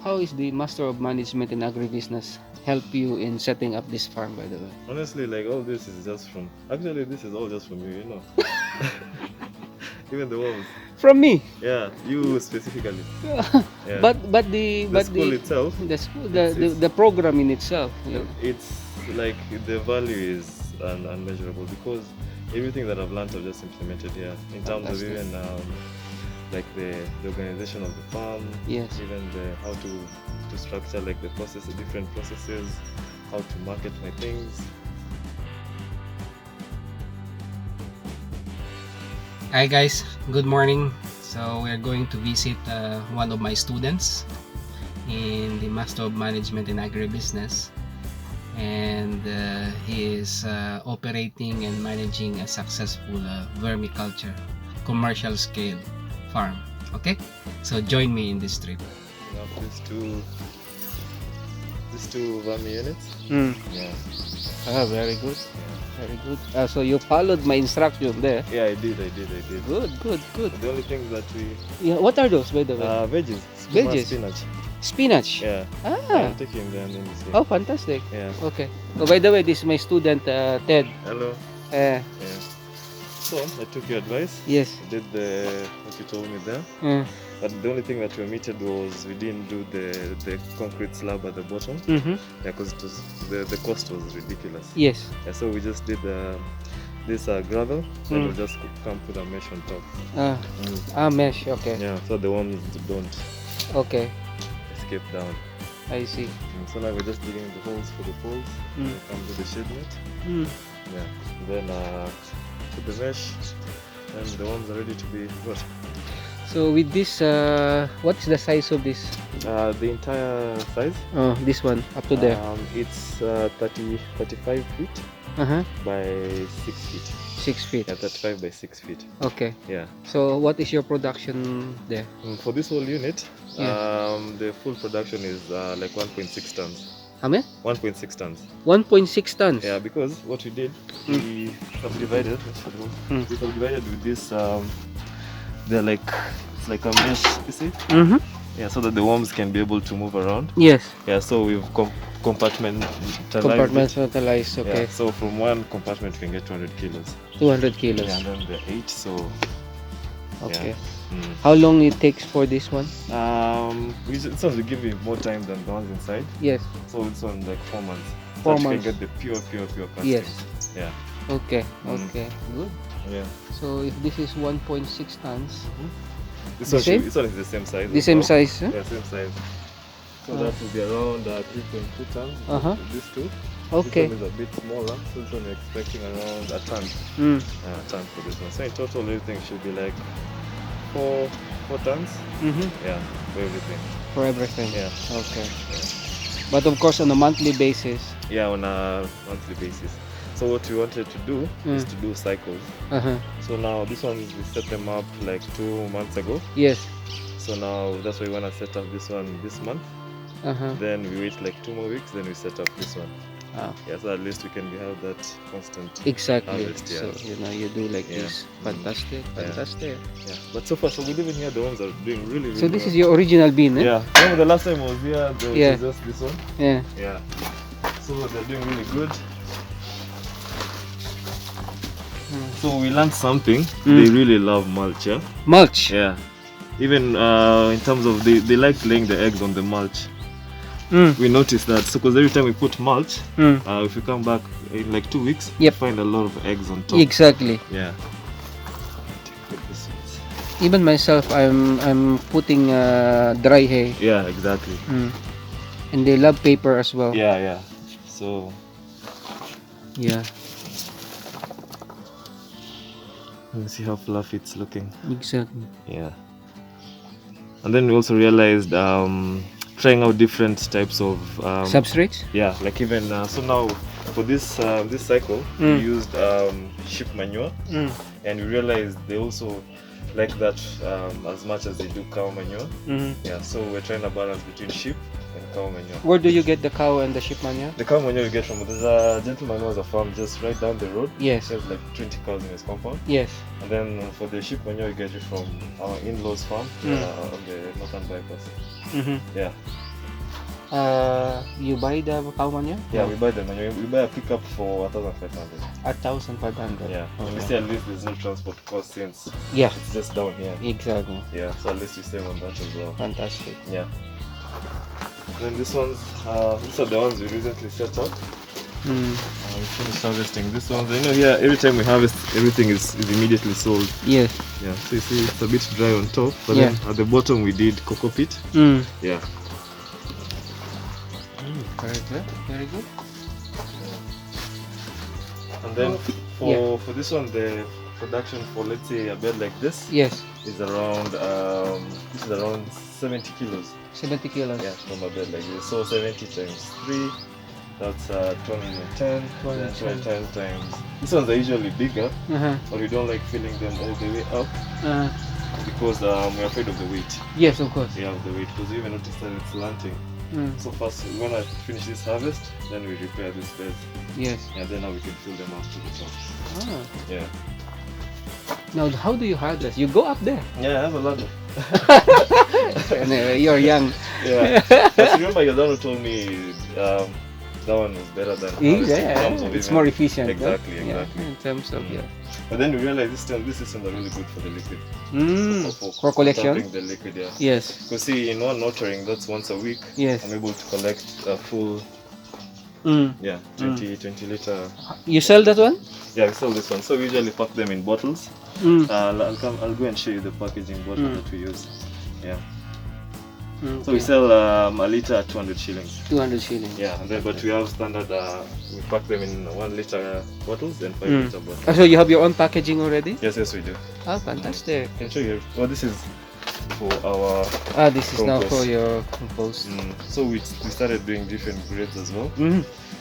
how is the Master of Management in Agribusiness help you in setting up this farm, by the way? Honestly, like all this is just from. Actually, this is all just from you, you know. Even the worms. From me. Yeah, you specifically. Yeah. But the but school the itself. the school, it's- the program in itself. Yeah. It's like the value is unmeasurable because everything that I've learned I've just implemented here in terms of Fantastic. even like the organization of the farm, Yes. even the how to structure like the process, the different processes, how to market my things. Hi guys, good morning. So we're going to visit one of my students in the Master of Management in Agribusiness, and he is operating and managing a successful vermiculture commercial scale farm. Okay, so join me in this trip. We have these two vermi units. Yeah. Very good. Very good. So you followed my instruction there. Yeah, I did. Good. The only thing that we Yeah, what are those, by the way? veggies. Veggies? Spinach. Spinach. Yeah. Ah. I'm taking them in this Oh, fantastic. Yeah. Okay. Oh, by the way, this is my student, Ted. Hello. Uh, Yeah. So I took your advice. yes. I did what you told me there. Uh, But the only thing that we omitted was we didn't do the concrete slab at the bottom. mm-hmm. Yeah, because the cost was ridiculous. Yes. Yeah, so we just did this gravel, and we'll just come put a mesh on top. Mesh. Okay. Yeah, so the worms don't Okay. escape down. I see. So now we're just digging the holes for the poles. Mm. We come to the shade net. Mm. Yeah, then put the mesh, and the worms are ready to be got. So with this, what is the size of this? The entire size. Oh, this one up to there. It's 35 feet Uh-huh. by 6 feet. 6 feet. Yeah, 35 by 6 feet. Okay. Yeah. So what is your production there? For this whole unit, Yeah. the full production is like 1.6 tons. How many? 1.6 tons. 1.6 tons. Yeah, because what we did, we subdivided. We subdivided with this. They're like it's like a mesh, you see? Mm-hmm. Yeah, so that the worms can be able to move around. Yes. Yeah, so we've compartmentalized. Compartmentalized. Okay. Yeah, so from one compartment we can get 200 kilos. 200 kilos. Yeah, and then the 8, so Okay. yeah. How long it takes for this one? This one will give you more time than the ones inside. Yes. So this one like 4 months. 4 So months. you can get the pure casting. Yes. Yeah. Okay. Okay. Good. Yeah. So if this is 1.6 tons, This The one, same? this one is the same size. the as same well. size, huh? Yeah, same size. So that will be around 3.2 tons. Uh-huh. These two. Okay. This one is a bit smaller. So this one we're expecting around a ton. Mm. A ton for this one. So in total, everything should be like 4 tons. Mm-hmm. Yeah, for everything. For everything. Yeah. Okay. Yeah. But of course, on a monthly basis. Yeah, on a monthly basis. So what we wanted to do is to do cycles. Uh-huh. So now this one we set them up like 2 months ago. Yes. So now that's why we want to set up this one this month. Uh-huh. Then we wait like 2 more weeks. Then we set up this one. Ah. Yeah, so at least we can have that constant. Exactly. Harvest, yeah. So you do like Yeah. this. Fantastic. Fantastic. Yeah. But so far, so we live in here. The ones are doing really, really So this well. is your original bean, eh? Yeah. Remember the last time I was here? There was Yeah. just this one. Yeah. Yeah. So they're doing really good. So we learned something. They really love mulch, yeah? Mulch. Yeah. Even in terms of they like laying the eggs on the mulch. We noticed that. So because every time we put mulch, if we come back in like 2 weeks, Yep. we find a lot of eggs on top. Exactly. Yeah. Even myself, I'm putting dry hay. Yeah, exactly. And they love paper as well. Yeah, yeah. So Yeah. let's see how fluffy it's looking. Exactly. Yeah. And then we also realized trying out different types of Substrates. yeah, like even so now for this this cycle we used sheep manure, and we realized they also like that as much as they do cow manure. Yeah, so we're trying to balance between sheep and cow manure. Where do you get the cow and the sheep manure? The cow manure you get from, there's a gentleman who has a farm just right down the road. Yes. He has like 20 cows in his compound. Yes. And then for the sheep manure you get it from our in-laws farm on the northern bypass. Yeah. You buy the cow manure? Yeah, we buy the manure. We buy a pickup for 1,500. 1,500. Yeah. Okay. And we say at least there's no transport cost since Yeah, it's just down here. exactly. Yeah, so at least we save on that as well. Fantastic. Yeah. Then these ones, these are the ones we recently set up. We finished harvesting this one. You know, here every time we harvest, everything is immediately sold. Yes. Yeah. So you see, it's a bit dry on top, but Yeah. then at the bottom we did cocoa peat. Yeah. Very good. Very good. And then for this one, the production for, let's say, a bed like this Yes. is around 70 kilos. 70 kilos. Yeah, from a bed like this. So 70 times 3, that's 210. 210 times. These ones are usually bigger, but we don't like filling them all the way up because we're afraid of the weight. Yes, of course. Yeah, of the weight, because we even noticed that it's slanting. So first, when I finish this harvest, then we repair this bed. Yes. And then now we can fill them up to the top. Yeah. Now, how do you harvest? You go up there. Yeah, I have a ladder. Anyway, you're young. Yeah. But remember, your dad told me that one was better than harvesting in terms of it's even- more efficient. Exactly, Yeah, exactly. in terms of But then we realized this systems are really good for the liquid. For collection. Dumping the liquid, yeah. Yes. Because see, in one watering, that's once a week. Yes. I'm able to collect a full, 20 liter. You sell that one? Yeah, we sell this one. So we usually pack them in bottles. I'll go and show you the packaging bottle that we use. Yeah. So we sell a liter at 200 shillings. 200 shillings. Yeah, and then, but we have standard, we pack them in 1 liter bottles and 5 liter bottles. So you have your own packaging already? Yes, we do. Oh, fantastic. I'll show you. Well, this is for our This is now compost. for your compost. So we started doing different grades as well.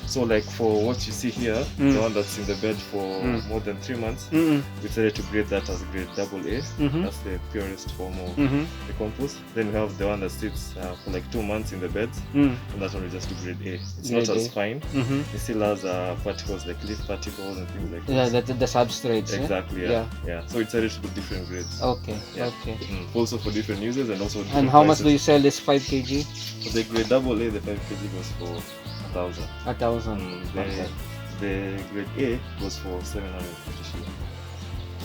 So like for what you see here, the one that's in the bed for more than 3 months, we decided to grade that as grade AA. That's the purest form of the compost. Then we have the one that sits for like 2 months in the beds, and that one we just do grade A. It's Grade not as A. fine. It still has particles like leaf particles and things like Yeah, that. the substrates. Exactly, yeah. So we decided to put different grades. Okay, Yeah. okay. Also for different uses and also And different how much prices. do you sell this 5 kg? For the grade AA, the 5 kg goes for 1,000. 1,000. The grade A goes for 750 shillings.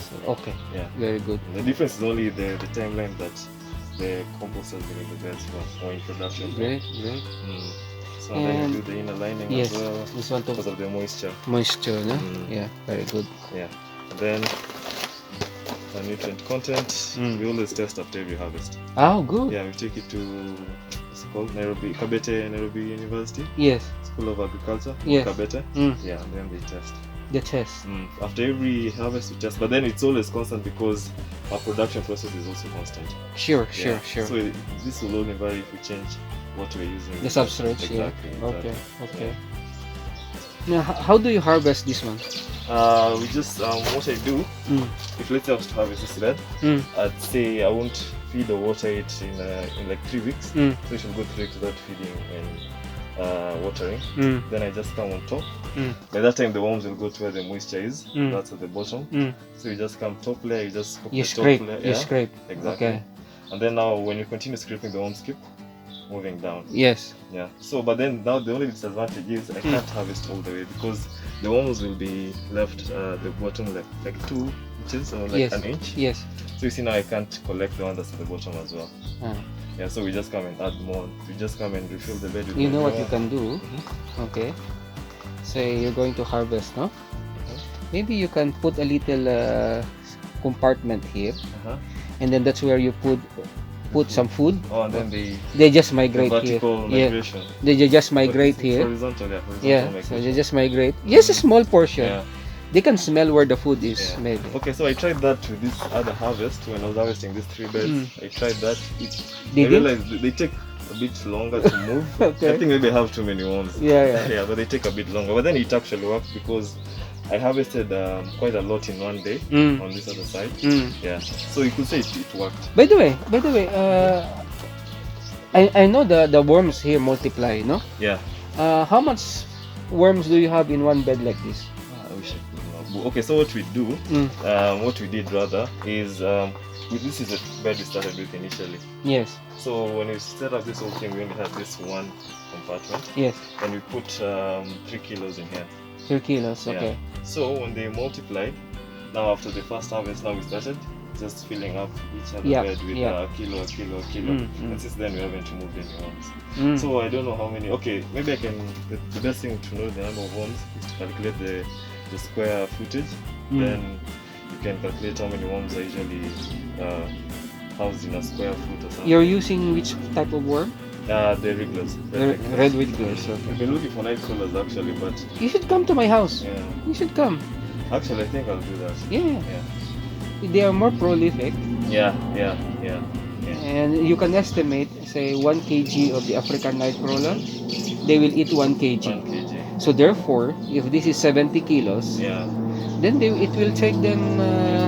So, Okay, yeah. very good. The difference is only the timeline that the compost has been in the beds for, or in production. Great. So then you do the inner lining Yes, as well this one because to of the moisture. moisture, no? Yeah, very good. Yeah. And then the nutrient content, we always test after every harvest. Oh, good. Yeah, we take it to, what's it called, Nairobi University. Yes, School of Agriculture, Yes. Kabete. Yeah, and then they test. the test. After every harvest we test, but then it's always constant because our production process is also constant. Sure. So this will only vary if we change what we're using. The substrate, Exactly. Okay. Now, how do you harvest this one? We just, what I do, if let's say I was to harvest this bed, I'd say I won't feed or water it in like 3 weeks. So it should go 3 weeks without feeding and watering. Then I just come on top. By that time the worms will go to where the moisture is. That's at the bottom. So you just come top layer, you just You the scrape. top layer. You scrape. Exactly. Okay. And then now when you continue scraping, the worms keep moving down. Yes. Yeah. So but then now the only disadvantage is I can't harvest all the way because the worms will be left at the bottom like 2 inches or like Yes. an inch. Yes. So you see now I can't collect the one that's at the bottom as well. Yeah, so we just come and add more. We just come and refill the bed with You know what manure. you can do? Okay. Say you're going to harvest, no? Maybe you can put a little compartment here, and then that's where you put some food. Oh, and then They just the migrate here. vertical Yeah, migration. they just migrate It's here. Horizontal, yeah. Horizontal Yeah, so migration. they just migrate. Just a small portion. Yeah. They can smell where the food is, Yeah. maybe. Okay, so I tried that with this other harvest when I was harvesting these 3 beds. I tried that. I Did it? realized they take a bit longer to move. Okay. I think maybe I have too many worms. Yeah. Yeah, but they take a bit longer. But then it actually worked because I harvested quite a lot in one day on this other side. Yeah, so you could say it worked. By the way, I know the worms here multiply, no? Yeah. How much worms do you have in one bed like this? I wish I could know. Okay, so what we do, what we did rather is this is the bed we started with initially. Yes. So when we set up this whole thing, we only had this one compartment. Yes. And we put 3 kilos in here. 3 kilos. Okay. Yeah. So when they multiplied, now after the first harvest, now we started just filling up each other bed with a kilo. And since then we haven't removed any worms. So I don't know how many. Okay, maybe I can. The best thing to know the number of worms is to calculate the square footage. Then you can calculate how many worms are usually housed in a square foot or something. You're using which type of worm? The wrigglers. Red wigglers. Okay. I've been looking for night crawlers actually, but you should come to my house. Yeah. You should come. Actually, I think I'll do that. Yeah. They are more prolific. Yeah. And you can estimate, say, 1 kg of the African night crawler, they will eat 1 kg. 1 kg. So therefore, if this is 70 kilos, then it will take them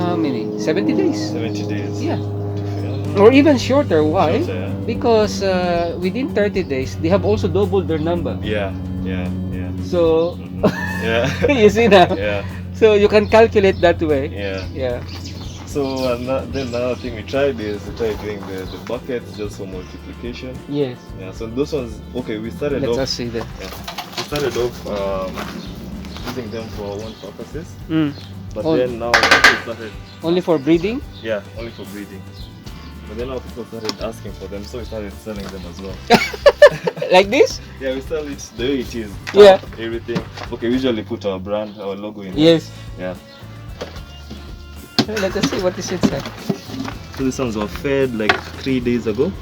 how many? 70 days. 70 days. Yeah. Or even shorter. Why? Shorter, yeah. Because within 30 days, they have also doubled their number. Yeah. So, Yeah. you see now? Yeah. So you can calculate that way. Yeah. So then another thing we tried is doing the buckets just for multiplication. Yes. Yeah. So those ones, okay, we started Let off. us see that. Yeah. We started off using them for one purposes. But then now we started. Only for breeding? Yeah, only for breeding. But then now people started asking for them, so we started selling them as well. Like this? Yeah, we sell it the way it is. Yeah. Everything. Okay, we usually put our brand, our logo in. Yes. Yeah. Let us see what is inside. So these ones were fed like 3 days ago.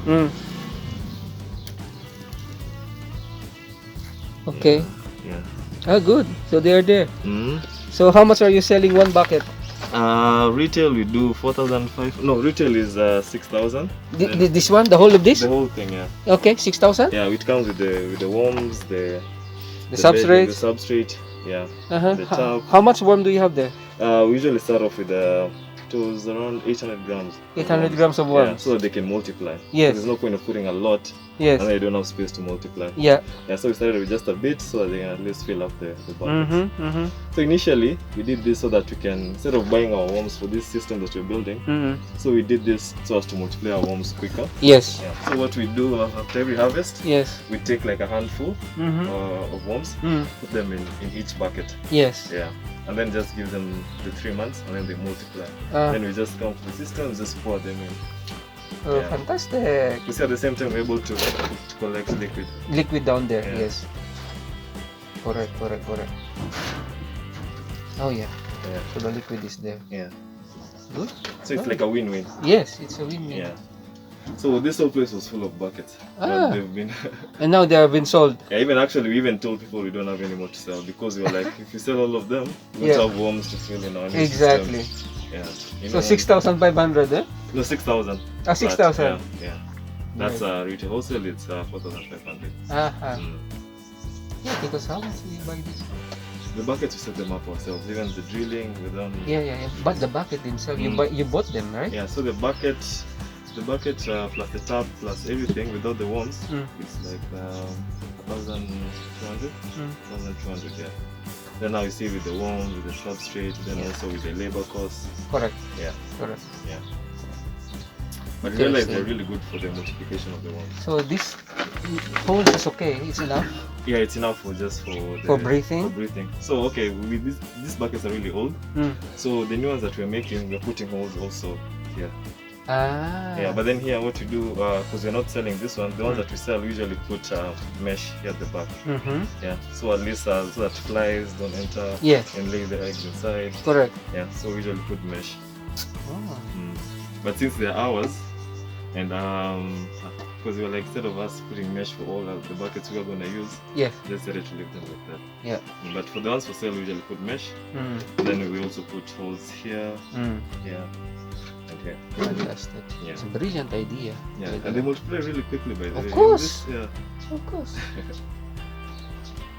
Okay. Yeah. Ah, good. So they are there. Mm. So how much are you selling one bucket? Retail we do 4,500. No, retail is 6,000. This one, the whole of this? The whole thing, yeah. Okay, 6,000. Yeah, it comes with the worms, the substrate. the substrate, yeah. The tub. How much worm do you have there? We usually start off with it was around 800 grams. 800 grams of worms. Yeah, so that they can multiply. Yes. There's no point of putting a lot. Yes. And they don't have space to multiply. Yeah. Yeah, so we started with just a bit so that they can at least fill up the buckets. So initially, we did this so that we can, instead of buying our worms for this system that we're building, so we did this so as to multiply our worms quicker. Yes. Yeah. So what we do after every harvest, yes, we take like a handful of worms, put them in each bucket. Yes. Yeah. And then just give them the 3 months and then they multiply. Then we just come to the system, just pour them in. Oh, yeah. Fantastic. We see at the same time we're able to collect liquid. Liquid down there, yeah. Yes. Correct. Oh yeah. So the liquid is there. Yeah. Good. So it's like a win-win. Yes, it's a win-win. Yeah. So this whole place was full of buckets. They've been and now they have been sold. Yeah, we even told people we don't have any more to sell because we were like, if we sell all of them, we won't have worms to fill in our new Exactly. system. Yeah. So 6,500, eh? No, 6,000. 6,000. Yeah. That's retail. Wholesale it's 4,500. Yeah, because how much do you buy this? The buckets we set them up ourselves. Even the drilling we done. Yeah. But the bucket themselves, you bought them, right? Yeah. So the bucket plus the tub plus everything without the worms, it's like 1,200. 1,200, yeah. Then now you see with the worms, with the substrate, then also with the labor costs. Correct. Yeah. Correct. Yeah. But you realize they're really good for the multiplication of the worms. So this holes is okay, it's enough? Yeah, it's enough for breathing. For breathing. So okay, with these buckets are really old. So the new ones that we're making, we're putting holes also here. Yeah, but then here what we do, because we're not selling this one, the ones that we sell we usually put mesh here at the back. Yeah, so at least so that flies don't enter and lay the eggs inside. Correct. Yeah, so we usually put mesh. But since they're ours, and because we were like, instead of us putting mesh for all the buckets we are going to use, we decided to leave them like that. Yeah. But for the ones for sale we usually put mesh. Then we also put holes here, here. Okay. Fantastic. Yeah. It's a brilliant idea. Yeah, and they multiply really quickly by the way. Of course. Of course.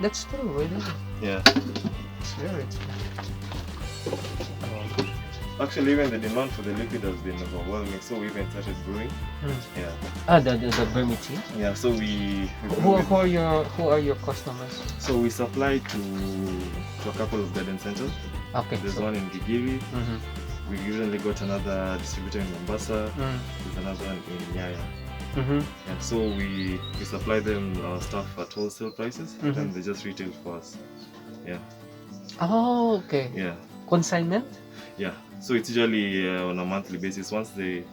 That's true, really. Yeah. It's very true. Actually, even the demand for the liquid has been overwhelming, so we even started brewing. Yeah. The vermicast. Yeah. So we. Who are your customers? So we supply to a couple of garden centers. Okay. There's So, one in Gigiri. mhm. We usually got another distributor in Mombasa. There's another one in Yaya. And so we supply them our stuff at wholesale prices, and then they just retail for us. Yeah. Oh, okay. Yeah. Consignment? Yeah. So it's usually on a monthly basis. Once they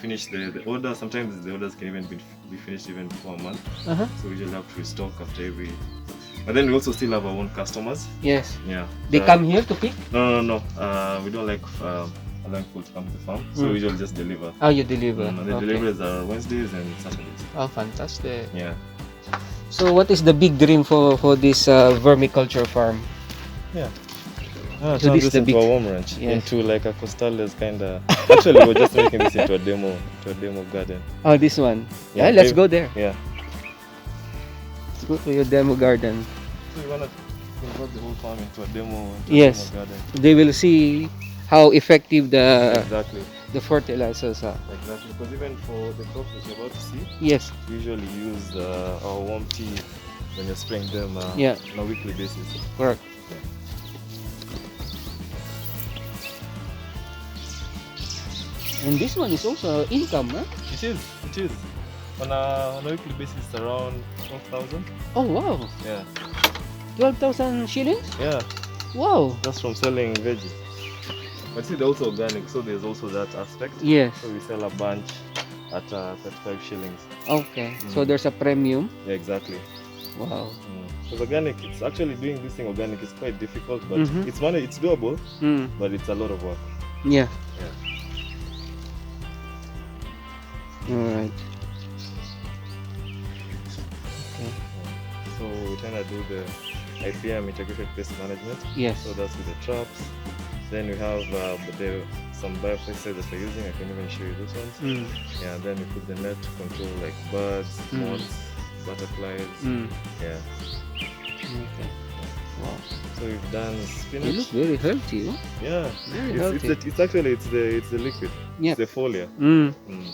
finish the order, sometimes the orders can even be finished even before a month. So we usually have to restock after every. But then we also still have our own customers. Yes. Yeah. They come here to pick? No. We don't like allowing people to come to the farm, so we usually just deliver. Oh, you deliver. The deliveries are Wednesdays and Saturdays. Oh, fantastic. Yeah. So what is the big dream for this vermiculture farm? Yeah. So Turn this this the into big- a worm ranch, Yes. into like a costales kind of. Actually, we're just making this into a demo garden. Oh, this one. Yeah, Yeah, let's okay. go there. Yeah. Let's go to your demo garden. So we wanna convert the whole farm into a demo Yes. garden. They will see how effective Exactly. the fertilizers are. Exactly. Because even for the crops that you're about to see, Yes. we usually use our worm tea when you're spraying them on a weekly basis. Correct. And this one is also income, huh? It is. On a weekly basis, it's around 12,000. Oh, wow. Yeah. 12,000 shillings? Yeah. Wow. That's from selling veggies. But see, they're also organic, so there's also that aspect. Yes. So we sell a bunch at 35 shillings. Okay. So there's a premium. Yeah, exactly. Wow. Because organic, it's actually doing this thing organic is quite difficult, but Mhm. it's doable, Mm. but it's a lot of work. Yeah. Yeah. All right. So we trying to do the IPM, integrated pest management. Yes. So that's with the traps. Then we have some biopesticides that we're using. I can even show you this ones. Mm. Yeah, and then we put the net to control like birds, Mm. moths, butterflies. Mm. Yeah. Okay. Wow. So we've done They spinach. look very healthy. Huh? Yeah. Very It's healthy. it's actually it's the liquid. Yeah. It's the folia. Mm. Mm.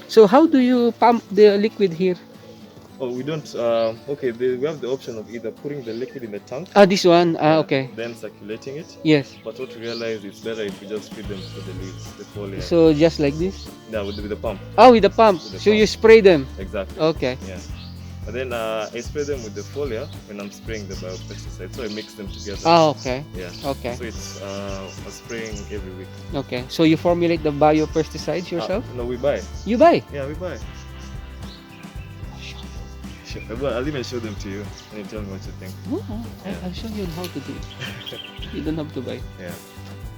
So how do you pump the liquid here? Oh, we don't. Okay, we have the option of either putting the liquid in the tank. Ah, this one. Ah, yeah, okay. Then circulating it. Yes. But what we realize it's better if we just feed them through the leaves, the folia. So just like this? Yeah, with the pump. Oh, with the pump. With the So you pump. spray them. Exactly. Okay. Yeah. And then I spray them with the folia when I'm spraying the biopesticide. So I mix them together. Ah, okay. Yeah. Okay. So it's a spraying every week. Okay. So you formulate the biopesticides yourself? No, we buy. You buy? Yeah, we buy. Sure. I'll even show them to you and you tell me what you think. Oh, Yeah. I'll show you how to do it. You don't have to buy. Yeah.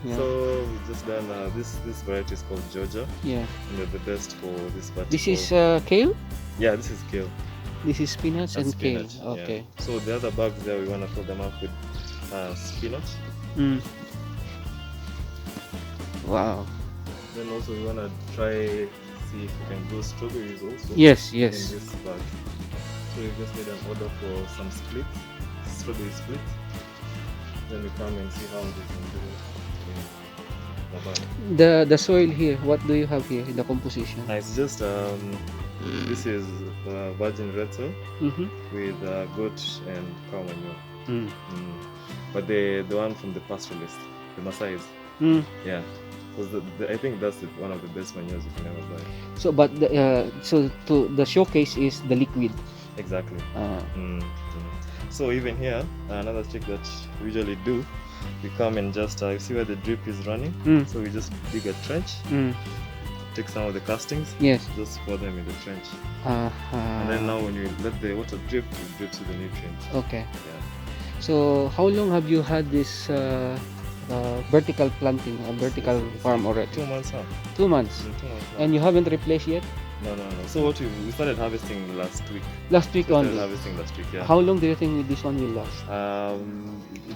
Yeah. So we've just done this variety is called Georgia, Yeah. and they're the best for this particular. This is kale? Yeah, this is kale. This is spinach That's and spinach. kale. Okay. Yeah. So the other bags there, we want to fill them up with spinach. Mm. Wow. Then also we want to try see if we can grow strawberries also. Yes, In yes. this bag. So we just made an order for some splits, strawberry splits. Then we come and see how they can do it in the bag. The soil here, what do you have here in the composition? It's just this is virgin red soil Mm-hmm. with goat and cow manure. Mm. But the one from the pastoralist, the Maasai's, Mm. yeah, because I think that's one of the best manures you can ever buy. So, but the showcase is the liquid. Exactly. Uh, So even here, another trick that we usually do, we come and just you see where the drip is running. Mm. So we just dig a trench, mm. take some of the castings, Yes. just pour them in the trench, Uh-huh. and then now when you let the water drip, it drips to the nutrients. Okay. Yeah. So, how long have you had this vertical planting, a vertical farm already? 2 months now. 2 months. 2 months now. And you haven't replaced yet? No. So what we started harvesting last week. Last week Started only. harvesting last week, yeah. How long do you think this one will last?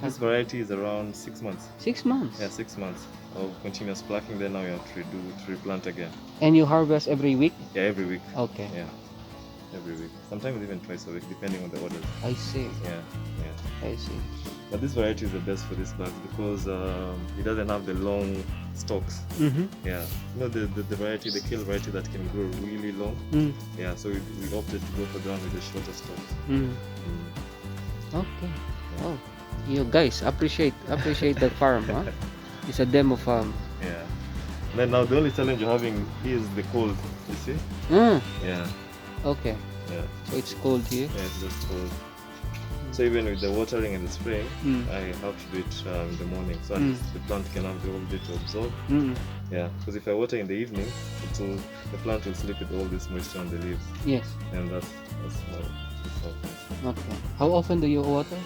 This variety is around 6 months. 6 months. Yeah, 6 months of continuous plucking. Then now you have to replant again. And you harvest every week? Yeah, every week. Okay. Yeah, every week. Sometimes even twice a week, depending on the orders. I see. Yeah. I see. But this variety is the best for this bag because it doesn't have the long stalks. Mm-hmm. Yeah, you know the variety, the kale variety that can grow really long. Mm. Yeah, so we opted to go for the one with the shorter stalks. Mm. Okay. Oh. You guys appreciate the farm, huh? It's a demo farm. Yeah. Then now the only challenge you're having is the cold. You see? Yeah. Okay. Yeah. So it's cold here. Yeah, it's just cold. So even with the watering and the spraying, I have to do it in the morning, so at least the plant can have the whole day to absorb. Yeah, because if I water in the evening, the plant will sleep with all this moisture on the leaves. Yes. And that's how it happens. Okay. How often do you water?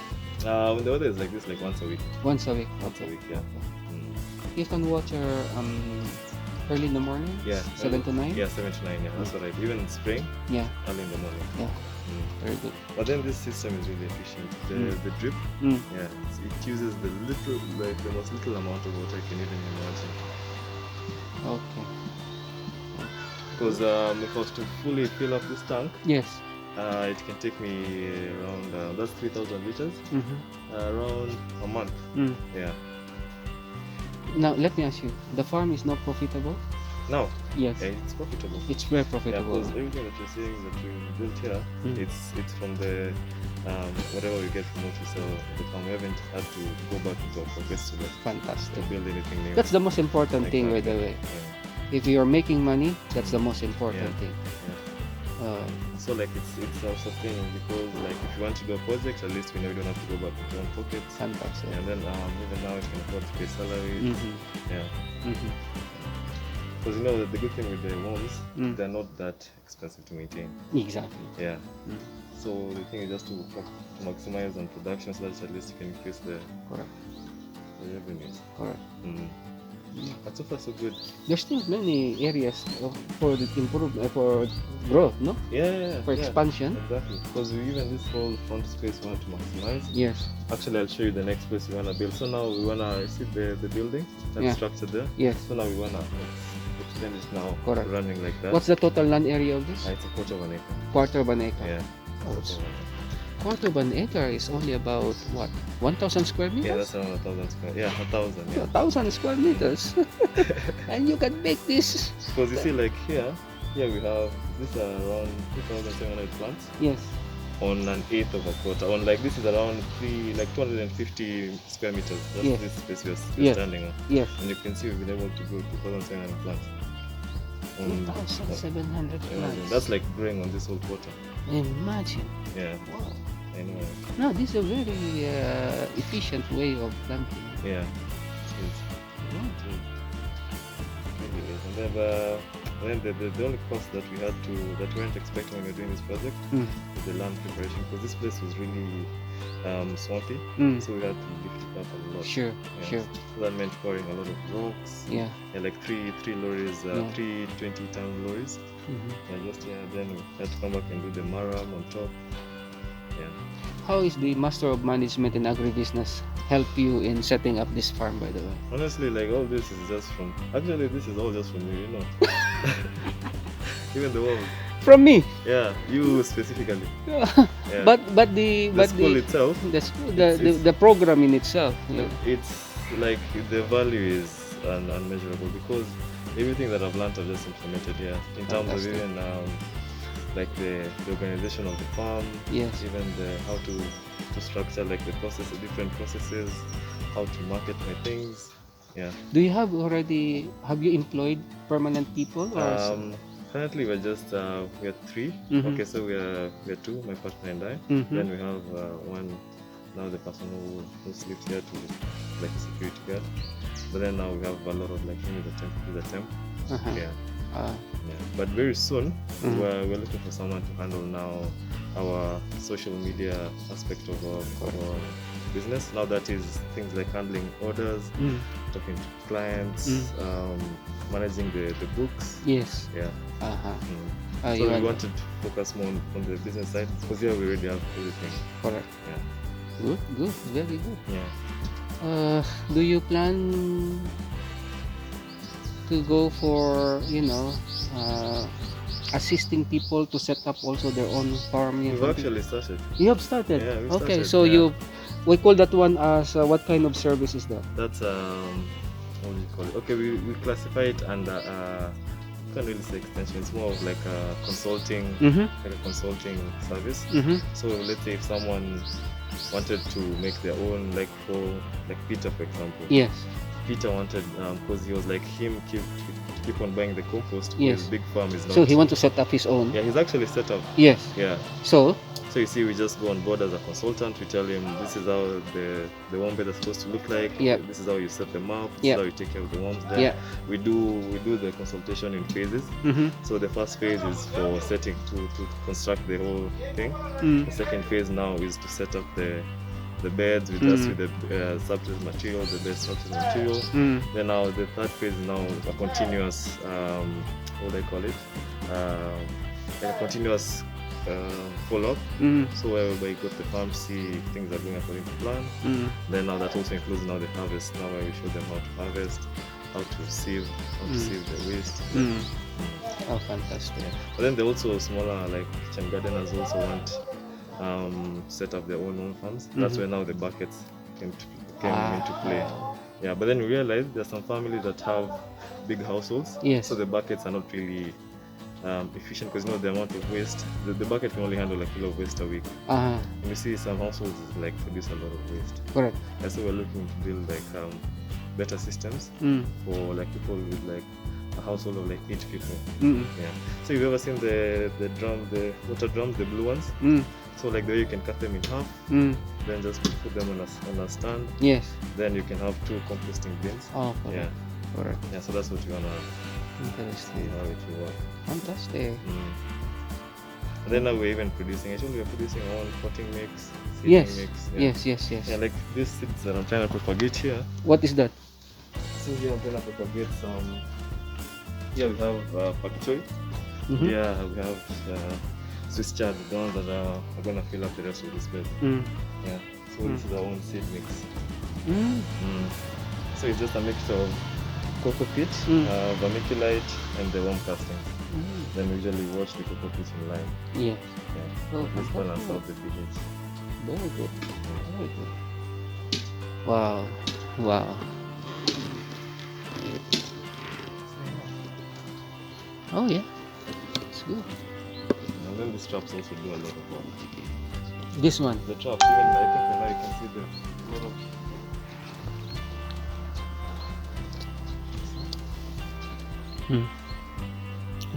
When the weather is like this, like once a week. Once a week. Once a week, yeah. You can water early in the morning. Yeah. 7 to 9. Yeah, 7 to 9. Yeah, that's what I do. Even in spring. Yeah. Early in the morning. Yeah. Very good. But then this system is really efficient. The drip, yeah, it uses the most little amount of water you can even imagine. Okay. Because if I was to fully fill up this tank, yes, it can take me around that's 3,000 liters, around a month. Yeah. Now let me ask you: the farm is not profitable? No. Yes. Yeah, it's profitable. It's very profitable. Yeah, because everything that you're seeing that we built here, it's from the whatever we get from what we sell the farm. We haven't had to go back into our pockets to Fantastic. build anything new. That's the most important thing, by the way. Yeah. If you're making money, that's the most important thing. Yeah. So like it's self-sustaining, because like if you want to do a project, at least we know we don't have to go back into our own pockets. Fantastic. And then even now we can afford to pay salaries. Yeah. Because you know the good thing with the worms, they're not that expensive to maintain. Exactly. Yeah. So the thing is just to maximize on production, so that at least you can increase the revenues. Correct. But so far so good. There's still many areas for the improvement, for growth, no? Yeah. For expansion. Exactly. Because even this whole front space we want to maximize. Yes. Actually, I'll show you the next place we want to build. So now we want to see the building, that structure there. Yes. So now we want to extend it now, running like that. What's the total land area of this? It's a quarter of an acre. Quarter of an acre. Yeah. Quarter of an acre is only about what? 1,000 square meters? Yeah, that's around 1,000 square. Yeah, 1,000. Yeah. 1,000 square meters. And you can make this. Because you see, like here we have this around 2,700 plants. Yes. On an eighth of a quarter. On like this is around 250 square meters. That's this space we're standing on. Yes. And you can see we've been able to grow 2,700 plants. 2,700 plants. That's like growing on this whole quarter. Imagine. Yeah. Wow. I know. No, this is a very efficient way of planting. Yeah. And then the only cost that we weren't expecting when we were doing this project is the land preparation, because this place was really swampy, so we had to lift it up a lot. Sure. So that meant pouring a lot of rocks. Yeah. Like three lorries, 3 20-ton lorries. Then we had to come back and do the maram on top. Yeah. How is the Master of Management in Agribusiness help you in setting up this farm, by the way? Honestly, like all this is just from. Actually, this is all just from you, you know. Even the world. From me. Yeah, you specifically. Yeah. But the school itself. The program in itself. Yeah. It's like the value is unmeasurable, because everything that I've learned I've just implemented here in terms of even like the organization of the farm. Yes. Even how to structure like the different processes, how to market my things. Yeah. Do you have you employed permanent people? Or currently we're just we are 3. Okay, so we are 2, my partner and I. Then we have one now, the person who sleeps here to like a security guard. But then now we have a lot of like the temp. Yeah. But very soon we're looking for someone to handle now our social media aspect of our business. Now that is things like handling orders, talking to clients, managing the books. Yes. Yeah. So we wanted to focus more on the business side, because here we already have everything. Correct. Yeah. Good, very good. Yeah. Do you plan to go for assisting people to set up also their own farm? We've actually started. You have started? Yeah, we've okay, started, so we call that one as what kind of service is that? That's what do you call it? Okay, we classify it under can't really say extension. It's more of like a consulting, like a consulting service. So let's say if someone wanted to make their own, like for like Peter, for example. Yes. Peter wanted, because he was like him keep on buying the compost. Yes. His big farm is not. So he want to set up his own. Yeah, he's actually set up. Yes. Yeah. So you see, we just go on board as a consultant. We tell him this is how the worm bed is supposed to look like. Yeah. This is how you set them up. This is how you take care of the worms there. Yeah. We do the consultation in phases. So the first phase is for setting to construct the whole thing. The second phase now is to set up the beds with us with the substrate material, the bed substrate material. Then now the third phase is now a continuous, what do I call it? A continuous follow-up. So whereby you go to the farm, see if things are going according to plan. Then now that also includes now the harvest. Now where we show them how to harvest, how to sieve, the waste. Oh, fantastic. But then there also smaller like kitchen gardeners also want set up their own farms. That's where now the buckets came into play. Yeah, but then we realized there are some families that have big households. Yes. So the buckets are not really efficient because the amount of waste. The bucket can only handle a kilo of waste a week. And you see some households like produce a lot of waste. Correct. And so we're looking to build like better systems for like people with like a household of like 8 people. Yeah. So you've ever seen the water drums, the blue ones? So like the way you can cut them in half, then just put them on a stand. Yes. Then you can have 2 composting bins. Oh, correct. Yeah. Correct. Yeah. So that's what you wanna Interesting. see how it will work. Fantastic. And then now we're even producing. Actually, we're producing our own potting mix, seeding Yes. mix. Yeah. Yes. Yeah, like these seeds that I'm trying to propagate here. What is that? So here I'm trying to propagate some. Here we have pak choy. Yeah, we have Swiss chard, the ones that are going to fill up the rest of this bed. Yeah. So this is our own seed mix. So it's just a mixture of cocoa peat, vermiculite, and the worm casting. Then we usually wash the cocoa peat in lime. Yeah. Yeah. Oh, This balance fantastic. out the pH. Very good. Very good. Wow. Wow. Oh yeah. It's good. And then these traps also do a lot of work. This one. The traps, even I think now you can see the lot of.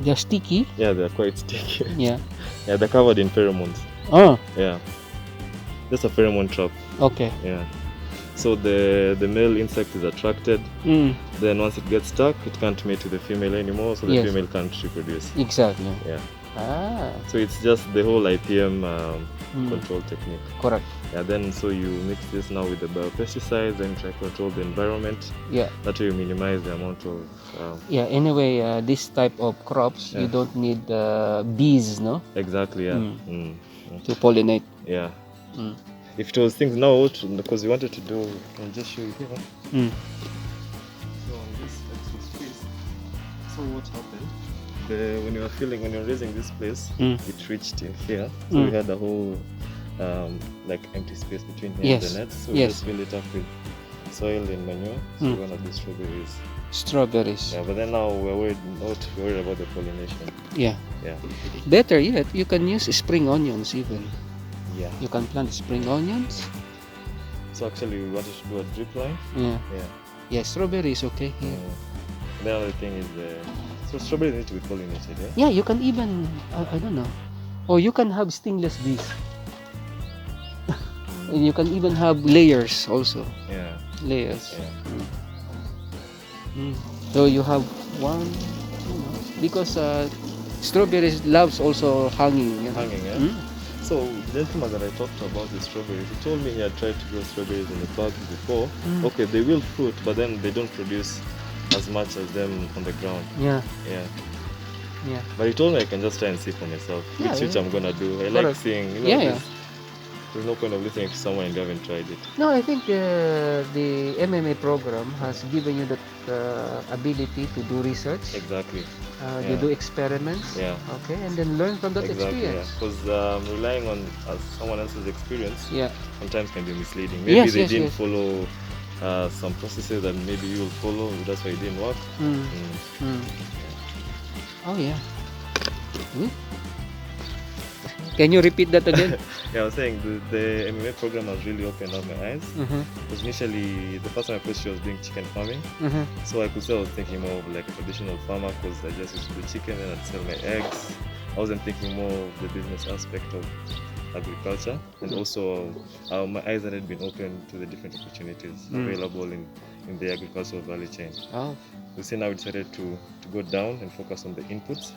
They're sticky. Yeah, they're quite sticky. Yeah. Yeah, they're covered in pheromones. Oh. Yeah. Just a pheromone trap. Okay. Yeah. So the male insect is attracted. Then once it gets stuck, it can't mate with the female anymore, so the Yes. female can't reproduce. Exactly. Yeah. Ah. So it's just the whole IPM control technique. Correct. Yeah. Then so you mix this now with the biopesticides and try to control the environment. Yeah. That way you minimize the amount of. Yeah. Anyway, this type of crops, you don't need bees, no? Exactly. Yeah. To pollinate. Yeah. If it was things now, because we wanted to do, I'll just show you here. So on this extra space, so what happened? When you're raising this place, it reached in here. So we had a whole like empty space between here and the net. So we just fill it up with soil and manure. So we're gonna do strawberries. Strawberries. Yeah, but then now we're worried about the pollination. Yeah. Yeah. Better yet, you can use spring onions even. Yeah. You can plant spring onions. So actually we wanted to do a drip line. Yeah. Yeah. Yeah, strawberry is okay here. The other thing is so strawberries need to be pollinated, yeah? Yeah, you can even, I don't know. Or you can have stingless bees. And you can even have layers also. Yeah. Layers. Yeah. So you have one, because strawberries loves also hanging. You know? Hanging, yeah? So the gentleman that I talked about the strawberries, he told me he had tried to grow strawberries in the park before. Okay, they will fruit, but then they don't produce as much as them on the ground. Yeah. Yeah. Yeah. But he told me I can just try and see for myself, which I'm gonna do. I like seeing, there's no point of listening to someone and you haven't tried it. No, I think the MMA program has given you the ability to do research. Exactly. You do experiments. Yeah. Okay, and then learn from that experience. Because relying on someone else's experience sometimes can be misleading. Maybe they didn't follow some processes that maybe you will follow. That's why it didn't work. Oh yeah. Can you repeat that again? Yeah, I was saying the MMA program has really opened up my eyes. Because initially, the first time I approached you, I was doing chicken farming. So I could say I was thinking more of like a traditional farmer because I just used to do chicken and I'd sell my eggs. I wasn't thinking more of the business aspect of agriculture, and also my eyes had been opened to the different opportunities available in the agricultural value chain. Oh. You see, now we decided to go down and focus on the inputs.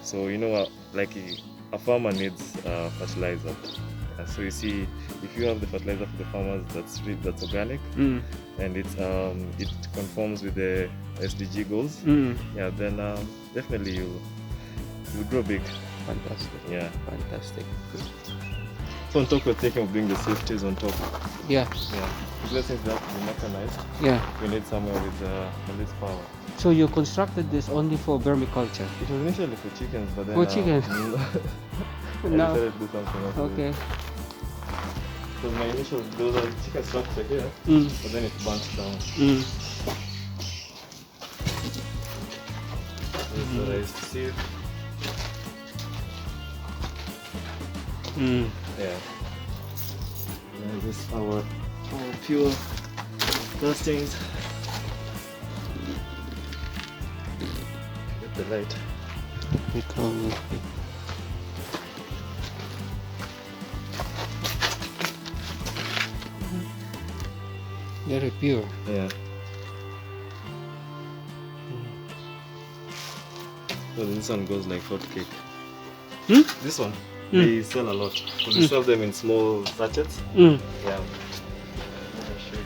So you know, like a farmer needs fertilizer. So you see, if you have the fertilizer for the farmers that's organic and it conforms with the SDG goals, yeah, then definitely you'll grow big. Fantastic. Yeah. Fantastic. So on top, we're thinking of doing the safeties on top. Yeah. Yeah. Because since that we mechanized, Yeah. we need somewhere with this power. So you constructed this only for vermiculture? It was initially for chickens, but then For chickens? I No. decided to do something else. Okay. So my initial, there was a chicken structure here, but then it burnt down. This is what I used to see. Yeah. And this is our pure castings. Get the light. Very pure. Yeah. So this one goes like hotcake. This one, they sell a lot. So they sell them in small sachets. Yeah.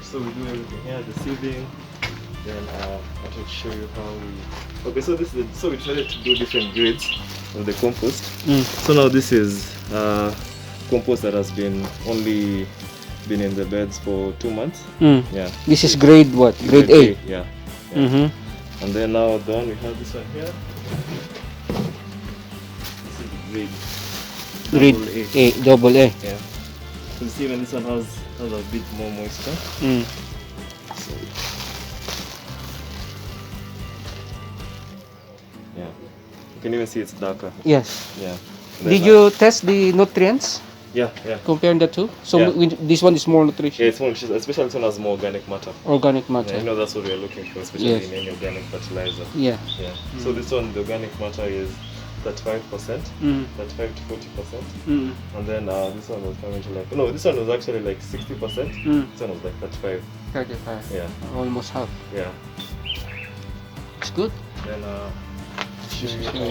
So we do everything here, the sieving. Then I should show you how we. Okay, so this is so we decided to do different grades of the compost. So now this is compost that has been only been in the beds for 2 months. Yeah. This is grade what? Grade A. Yeah. And then now down we have this one here. This is grade A. Double A. Yeah. So you see when this one has a bit more moisture. So, yeah. You can even see it's darker. Yes. Yeah. Did you test the nutrients? Yeah, yeah. Comparing the two? So Yeah. this one is more nutritious? Yeah, it's more, especially this one has more organic matter. Organic matter. Yeah, you know that's what we are looking for, especially Yes. in any organic fertilizer. Yeah. Yeah. So this one, the organic matter is 35%, 35 to 40%. And then this one was coming to like, no, this one was actually like 60%. This one was like 35. 35. Yeah. Almost half. Yeah. It's good. Then show you how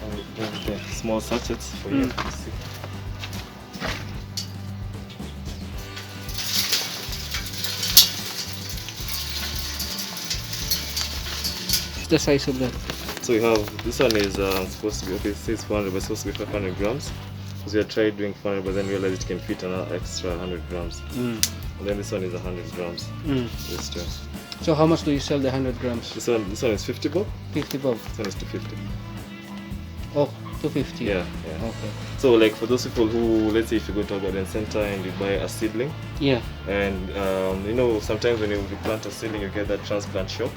we do the small sachets for you to see. What's the size of that? So we have, this one is supposed to be, okay, it says 400, but it's supposed to be 500 grams. Because we had tried doing 400, but then realized it can fit another extra 100 grams. And then this one is 100 grams. This two. So how much do you sell the 100 grams? This one is 50 bob. 50 bob. This one is 250. Oh, 250. Yeah. Okay. So like for those people who, let's say if you go to a garden center and you buy a seedling, Yeah. and you know sometimes when you plant a seedling you get that transplant shock.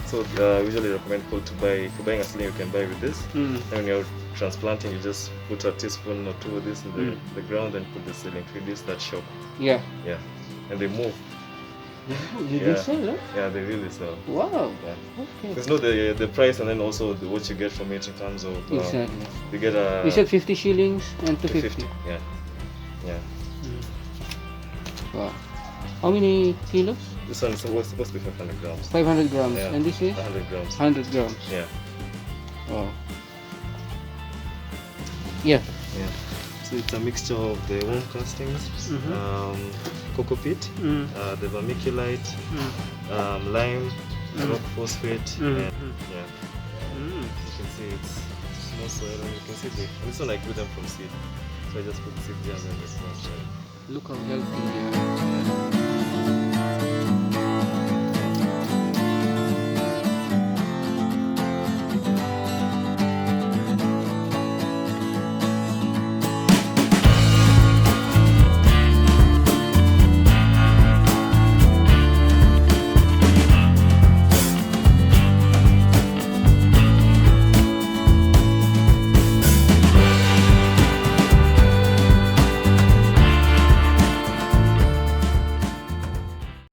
So I usually recommend people to buy, if you're buying a seedling you can buy with this. And when you're transplanting you just put a teaspoon or two of this in the ground and put the seedling to reduce that shock. Yeah. Yeah. And they move. They sell, huh? Yeah, they really sell. Wow. Yeah. Okay. There's no the price and then also what you get from it in terms of Exactly. you get a. You said 50 shillings and 250. Yeah. Yeah. Wow. How many kilos? This one is supposed to be 500 grams. 500 grams. Yeah. And this is? 100 grams. 100 grams. Yeah. Wow. Yeah. Yeah. So it's a mixture of the worm castings, cocoa peat, the vermiculite, lime, rock phosphate, and yeah. You can see it's small soil, and you can see this one I grew them from seed. So I just put seed jam and the small soil. Look how healthy they are.